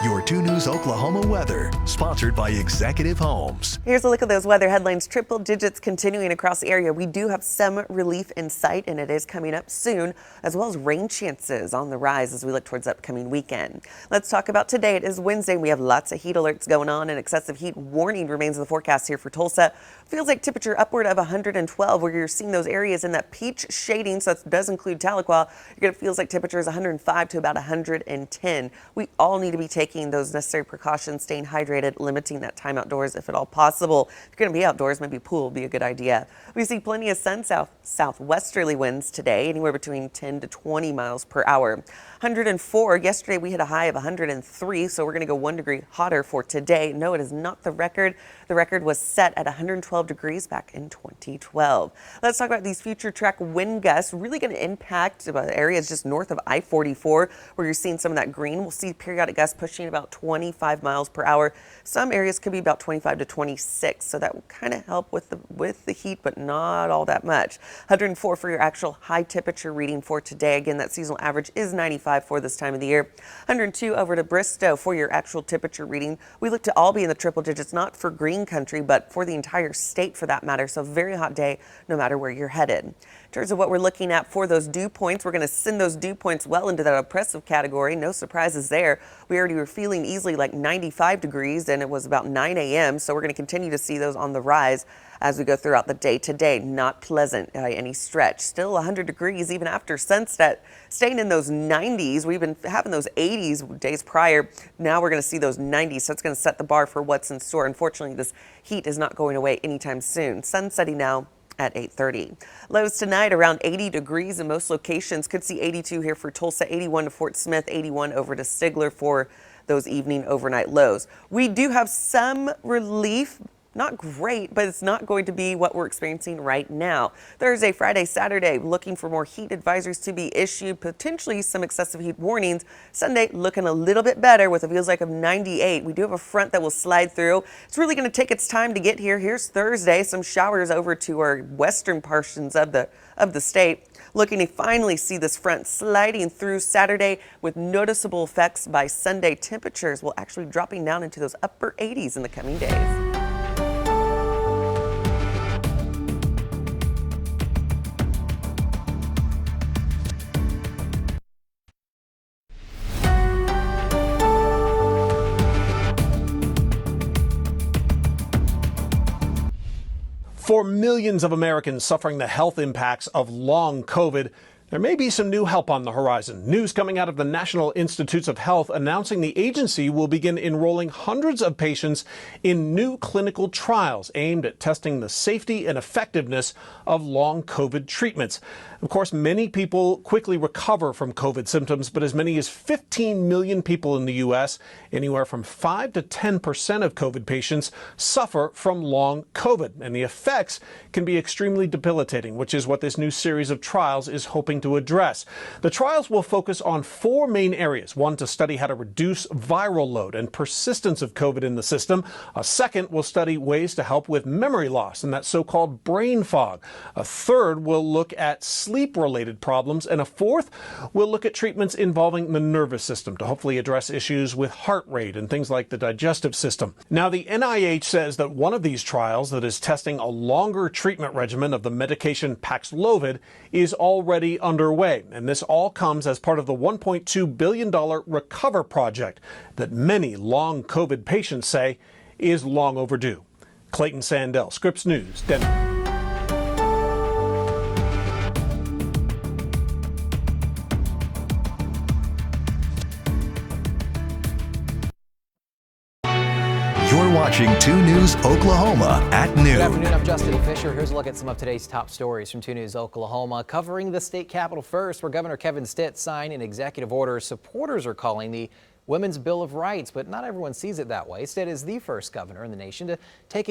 Your 2 News Oklahoma weather, sponsored by Executive Homes. Here's a look at those weather headlines. Triple digits continuing across the area. We do have some relief in sight, and it is coming up soon, as well as rain chances on the rise as we look towards the upcoming weekend. Let's talk about today. It is Wednesday. We have lots of heat alerts going on. An excessive heat warning remains in the forecast here for Tulsa. Feels like temperature upward of 112, where you're seeing those areas in that peach shading, so that does include Tahlequah. You're going to feel like temperature is 105 to about 110. We all need to be taking those necessary precautions, staying hydrated, limiting that time outdoors if at all possible. If you're going to be outdoors, maybe a pool would be a good idea. We see plenty of sun, southwesterly winds today, anywhere between 10 to 20 miles per hour. 104. Yesterday we hit a high of 103, so we're going to go 1 degree hotter for today. No, it is not the record. The record was set at 112 degrees back in 2012. Let's talk about these future track wind gusts. Really going to impact areas just north of I-44, where you're seeing some of that green. We'll see periodic gusts pushing about 25 miles per hour. Some areas could be about 25 to 26, so that will kind of help with the heat, but not all that much. 104 for your actual high temperature reading for today. Again, that seasonal average is 95 for this time of the year. 102 over to Bristow for your actual temperature reading. We look to all be in the triple digits, not for green country, but for the entire state for that matter. So very hot day, no matter where you're headed. In terms of what we're looking at for those dew points, we're going to send those dew points well into that oppressive category. No surprises there. We already were feeling easily like 95 degrees, and it was about 9 a.m. So we're going to continue to see those on the rise as we go throughout the day. Today, not pleasant by any stretch. Still 100 degrees even after sunset, staying in those 90s. We've been having those 80s days prior. Now we're going to see those 90s, so it's going to set the bar for what's in store. Unfortunately, this heat is not going away anytime soon. Sun setting now at 8:30. Lows tonight around 80 degrees in most locations. Could see 82 here for Tulsa, 81 to Fort Smith, 81 over to Stigler for those evening overnight lows. We do have some relief. Not great, but it's not going to be what we're experiencing right now. Thursday, Friday, Saturday, looking for more heat advisories to be issued, potentially some excessive heat warnings. Sunday, looking a little bit better with a feels like of 98. We do have a front that will slide through. It's really going to take its time to get here. Here's Thursday, some showers over to our western portions of the state. Looking to finally see this front sliding through Saturday with noticeable effects by Sunday. Temperatures will actually dropping down into those upper 80s in the coming days. For millions of Americans suffering the health impacts of long COVID, there may be some new help on the horizon. News coming out of the National Institutes of Health announcing the agency will begin enrolling hundreds of patients in new clinical trials aimed at testing the safety and effectiveness of long COVID treatments. Of course, many people quickly recover from COVID symptoms, but as many as 15 million people in the U.S., anywhere from 5 to 10% of COVID patients suffer from long COVID, and the effects can be extremely debilitating, which is what this new series of trials is hoping to address. The trials will focus on 4 main areas. One, to study how to reduce viral load and persistence of COVID in the system. A second will study ways to help with memory loss and that so-called brain fog. A third will look at sleep-related problems, and a fourth will look at treatments involving the nervous system to hopefully address issues with heart rate and things like the digestive system. Now, the NIH says that one of these trials that is testing a longer treatment regimen of the medication Paxlovid is already underway, and this all comes as part of the $1.2 billion Recover project that many long COVID patients say is long overdue. Clayton Sandell, Scripps News, Denver. You're watching 2 News Oklahoma at noon. Good afternoon, I'm Justin Fisher. Here's a look at some of today's top stories from 2 News Oklahoma. Covering the state capitol first, where Governor Kevin Stitt signed an executive order supporters are calling the Women's Bill of Rights, but not everyone sees it that way. Stitt is the first governor in the nation to take